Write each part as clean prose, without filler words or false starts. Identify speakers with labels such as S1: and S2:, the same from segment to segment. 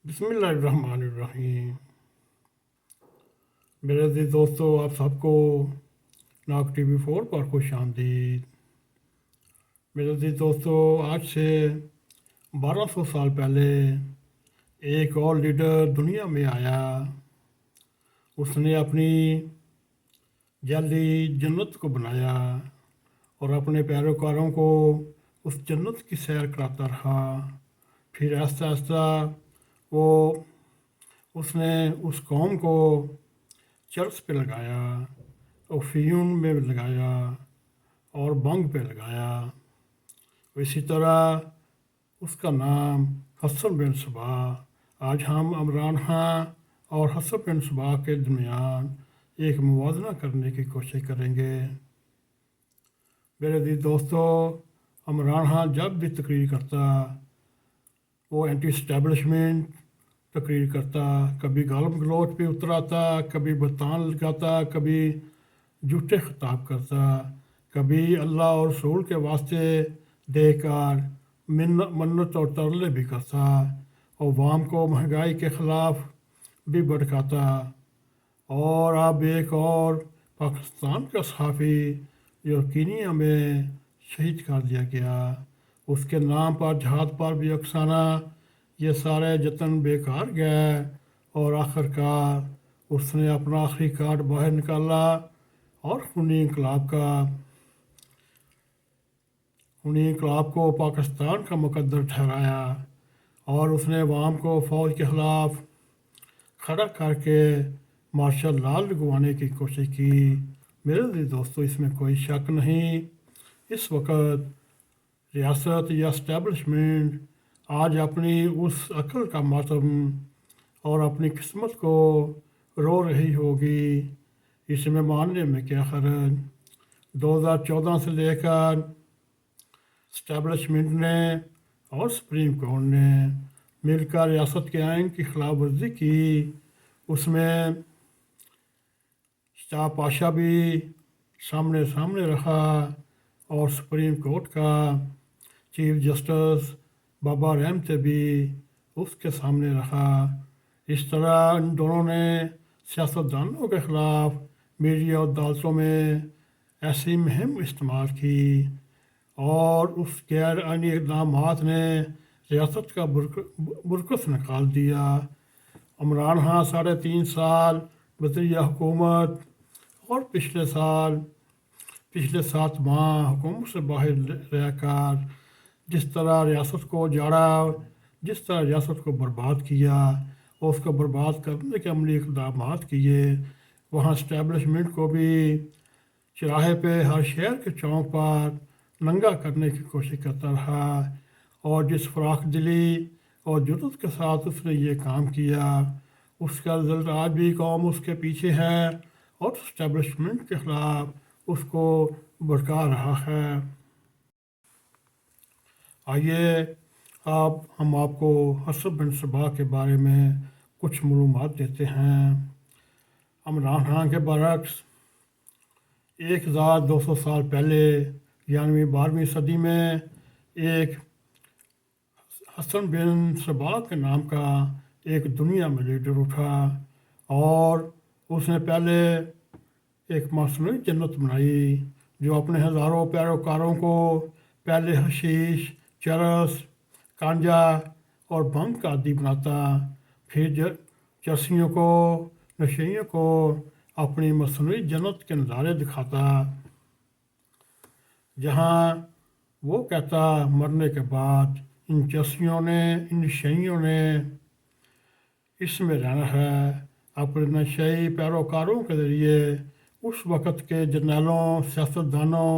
S1: بسم اللہ الرحمن الرحیم۔ میرے عزیز دوستو، آپ سب کو ناک ٹی وی 4 پر خوش آمدید۔ میرے عزیز دوستو، آج سے 1200 سال پہلے ایک اور لیڈر دنیا میں آیا۔ اس نے اپنی جعلی جنت کو بنایا اور اپنے پیروکاروں کو اس جنت کی سیر کراتا رہا۔ پھر آہستہ آہستہ اس نے اس قوم کو چرس پہ لگایا، افیون میں لگایا اور بنگ پہ لگایا۔ اسی طرح اس کا نام حسن بن صباح۔ آج ہم عمران اور حسن بن صباح کے درمیان ایک موازنہ کرنے کی کوشش کریں گے۔ میرے عزیز دوستو، عمران جب بھی تقریر کرتا وہ اینٹی اسٹیبلشمنٹ تقریر کرتا، کبھی گالم گلوچ پہ اتر آتا، کبھی بہتان لگاتا، کبھی جھوٹے خطاب کرتا، کبھی اللہ اور رسول کے واسطے دے کر منت اور ترلے بھی کرتا، اور عوام کو مہنگائی کے خلاف بھی بھڑکاتا۔ اور اب ایک اور پاکستان کا صحافی جو کینیا میں شہید کر دیا گیا، اس کے نام پر جہاد پر بھی افسانہ، یہ سارے جتن بیکار گئے، اور آخر کار اس نے اپنا آخری کارڈ باہر نکالا اور خونی انقلاب کو پاکستان کا مقدر ٹھہرایا، اور اس نے عوام کو فوج کے خلاف کھڑا کر کے مارشل لا لگوانے کی کوشش کی۔ میرے عزیز دوستو، اس میں کوئی شک نہیں، اس وقت ریاست یا اسٹیبلشمنٹ آج اپنی اس عقل کا ماتم اور اپنی قسمت کو رو رہی ہوگی۔ اس میں ماننے میں کیا حرج۔ 2014 سے لے کر اسٹیبلشمنٹ نے اور سپریم کورٹ نے مل کر ریاست کے آئین کی خلاف ورزی کی۔ اس میں شاہ پاشا بھی سامنے رہا، اور سپریم کورٹ کا چیف جسٹس بابا رحمتے بھی اس کے سامنے رہا۔ اس طرح ان دونوں نے سیاستدانوں کے خلاف میڈیا اور عدالتوں میں ایسی مہم استعمال کی، اور اس غیر آئینی اقدامات نے ریاست کا برکس نکال دیا۔ عمران 3.5 سال وزیر حکومت اور پچھلے 7 ماہ حکومت سے باہر رہ کر جس طرح ریاست کو جاڑا، جس طرح ریاست کو برباد کیا اور اس کو برباد کرنے کے عملی اقدامات کیے، وہاں اسٹیبلشمنٹ کو بھی چراہے پہ ہر شہر کے چوک پر ننگا کرنے کی کوشش کرتا رہا، اور جس فراخ دلی اور جرأت کے ساتھ اس نے یہ کام کیا، اس کا رزلٹ آج بھی قوم اس کے پیچھے ہے اور اسٹیبلشمنٹ کے خلاف اس کو بھڑکا رہا ہے۔ آئیے اب ہم آپ کو حسن بن صباح کے بارے میں کچھ معلومات دیتے ہیں۔ عمران کے برعکس 1200 سال پہلے یعنی 12ویں صدی میں ایک حسن بن صباح کے نام کا ایک دنیا میں لیڈر اٹھا، اور اس نے پہلے ایک مصنوعی جنت بنائی جو اپنے ہزاروں پیروکاروں کو پہلے حشیش، چرس، گانجا اور بنگ کا عادی بناتا، پھر چرسیوں کو، نشیوں کو اپنی مصنوعی جنت کے نظارے دکھاتا، جہاں وہ کہتا مرنے کے بعد ان چرسیوں نے، ان نشیوں نے اس میں رہنا ہے۔ اپنے نشئی پیروکاروں کے ذریعے اس وقت کے جرنیلوں، سیاستدانوں،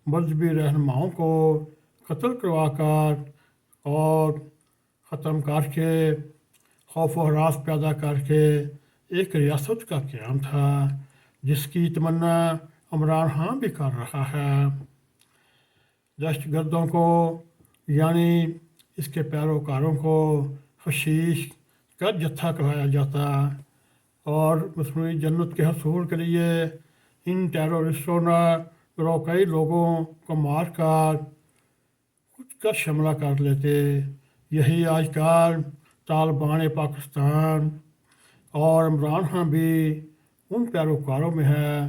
S1: مذہبی رہنماؤں کو قتل کروا کر اور ختم کر کے خوف و ہراس پیدا کر کے ایک ریاست کا قیام تھا، جس کی تمنا عمران بھی کر رہا ہے۔ دہشت گردوں کو یعنی اس کے پیروکاروں کو حشیش کا جتھا کہلایا جاتا، اور مصنوعی جنت کے حصول کے لیے ان ٹیرورسٹوں نے کئی لوگوں کو مار کر کچھ کا شملہ کر لیتے۔ یہی آج کل طالبان پاکستان اور عمران خان بھی ان پیروکاروں میں ہے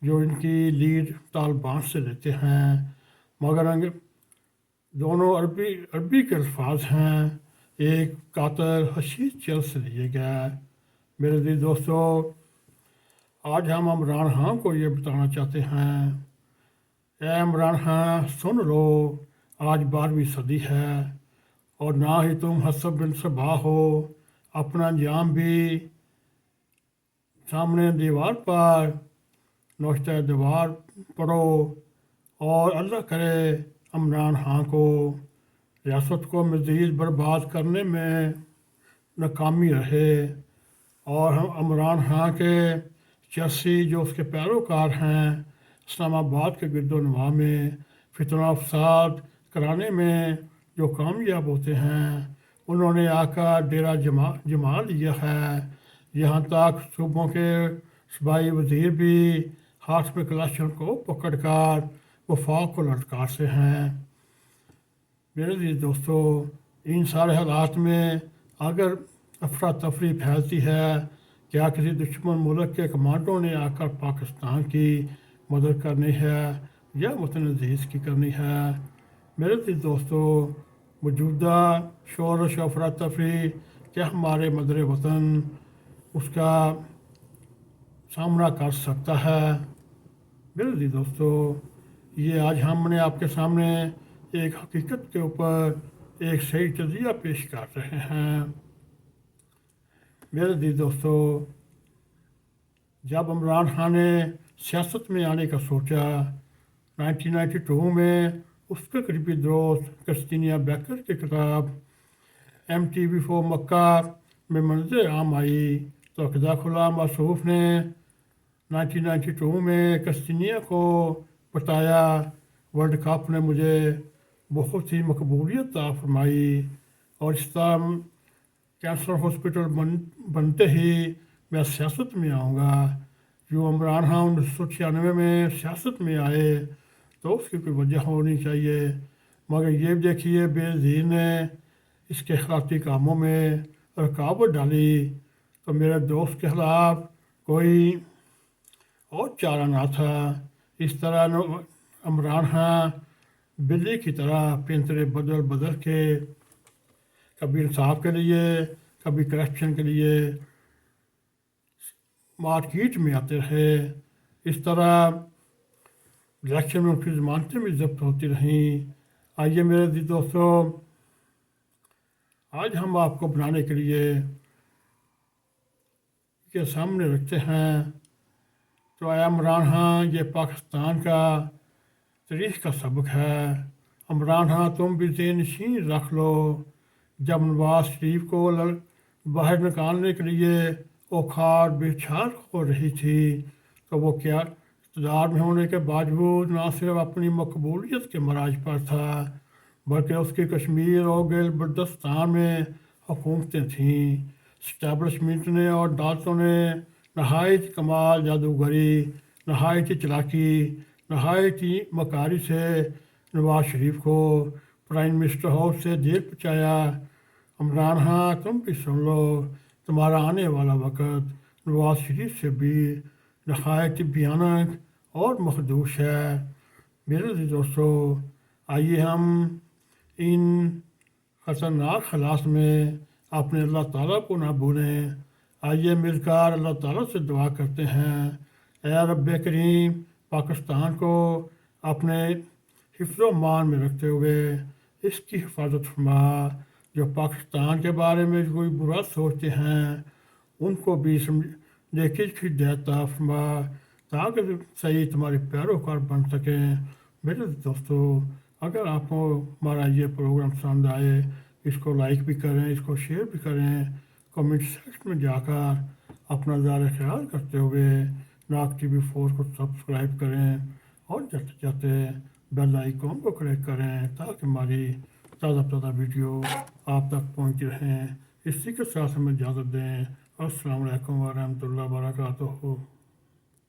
S1: جو ان کی لیڈ طالبان سے لیتے ہیں، مگر دونوں عربی کے الفاظ ہیں، ایک قاتل حشیش چل سے لیے گئے۔ میرے عزیز دوستو، آج ہم عمران خان کو یہ بتانا چاہتے ہیں، اے عمران خان سن لو، آج 12ویں صدی ہے اور نہ ہی تم حسب بن صباح ہو، اپنا انجام بھی سامنے دیوار پر نوشتہ دیوار پڑھو، اور اللہ کرے عمران خان کو ریاست کو مزید برباد کرنے میں ناکامی رہے، اور ہم عمران خان کے سیاسی جو اس کے پیروکار ہیں اسلام آباد کے گرد و نواح میں فتنہ و فساد کرانے میں جو کامیاب ہوتے ہیں، انہوں نے آ کر ڈیرہ جما لیا ہے، یہاں تک صوبوں کے صوبائی وزیر بھی ہاتھ میں کلاشن کو پکڑ کر وفاق کو لٹکار سے ہیں۔ میرے عزیز دوستو، ان سارے حالات میں اگر افراتفری پھیلتی ہے، کیا کسی دشمن ملک کے کمانڈوں نے آ کر پاکستان کی مدد کرنی ہے یا وطن عزیز کی کرنی ہے؟ میرے عزیز دوستو، موجودہ شورش و افراتفری کیا ہمارے مدر وطن اس کا سامنا کر سکتا ہے؟ میرے عزیز دوستو، یہ آج ہم نے آپ کے سامنے ایک حقیقت کے اوپر ایک صحیح تجزیہ پیش کر رہے ہیں۔ میرے عزیز دوستو، جب عمران خان نے سیاست میں آنے کا سوچا، 1992 میں اس کے قریبی دوست کرسٹینیا بیکر کی کتاب MTV4 مکہ میں منظر عام آئی تو قضا خلا موصوف نے 1992 میں کرسٹینیا کو بتایا، ورلڈ کپ نے مجھے بہت ہی مقبولیت عطا فرمائی، اور اس طرح کینسر ہاسپٹل بنتے ہی میں سیاست میں آؤں گا۔ جو عمران خان 1996 میں سیاست میں آئے تو اس کی کوئی وجہ ہونی چاہیے، مگر یہ دیکھیے بے نظیر نے اس کے اخلاقی کاموں میں رکاوٹ ڈالی، تو میرے دوست کے خلاف کوئی اور چارہ نہ تھا۔ اس طرح عمران خان بلی کی طرح پنترے بدل بدل کے کبھی انصاف کے لیے کبھی کرپشن کے لیے مارکیٹ میں آتے رہے۔ اس طرح الیکشن میں ان کی ضمانتیں بھی ضبط ہوتی رہیں۔ آئیے میرے عزیز دوستو، آج ہم آپ کو بنانے کے لیے کے سامنے رکھتے ہیں، تو اے عمران خان، یہ پاکستان کا تاریخ کا سبق ہے۔ عمران خان تم بھی ذہن نشین رکھ لو، جب نواز شریف کو باہر نکالنے کے لیے اوکھار بے چھار ہو رہی تھی تو وہ کیا اقتدار میں ہونے کے باوجود نہ صرف اپنی مقبولیت کے مراج پر تھا، بلکہ اس کی کشمیر اور گیل بلتستان میں حکومتیں تھیں۔ اسٹیبلشمنٹ نے اور عدالتوں نے نہایت کمال جادوگری، نہایت چلاکی، نہایت مکاری سے نواز شریف کو پرائم منسٹر ہاؤس سے دیر پہنچایا۔ عمران خان تم بھی سن لو، تمہارا آنے والا وقت نواز شریف سے بھی نہایت بھیانک اور مخدوش ہے۔ میرے عزیز دوستو، آئیے ہم ان خطرناک حالات میں اپنے اللہ تعالیٰ کو نہ بھولیں۔ آئیے مل کر اللہ تعالیٰ سے دعا کرتے ہیں، اے رب کریم، پاکستان کو اپنے حفظ و امان میں رکھتے ہوئے اس کی حفاظت فرما، جو پاکستان کے بارے میں کوئی برا سوچتے ہیں ان کو بھی دیکھے کی ہدایت فرما، تاکہ صحیح تمہارے پیروکار بن سکیں۔ میرے دوستو، اگر آپ کو ہمارا یہ پروگرام پسند آئے، اس کو لائک بھی کریں، اس کو شیئر بھی کریں، کمنٹ سیکشن میں جا کر اپنا ذرا خیال کرتے ہوئے n.a.q TV4 کو سبسکرائب کریں، اور جاتے جاتے بیل آئیکن کو کلک کریں تاکہ ہماری تازہ ویڈیو آپ تک پہنچ رہیں۔ اسی کے ساتھ ہمیں اجازت دیں۔ السلام علیکم ورحمۃ اللہ وبرکاتہ۔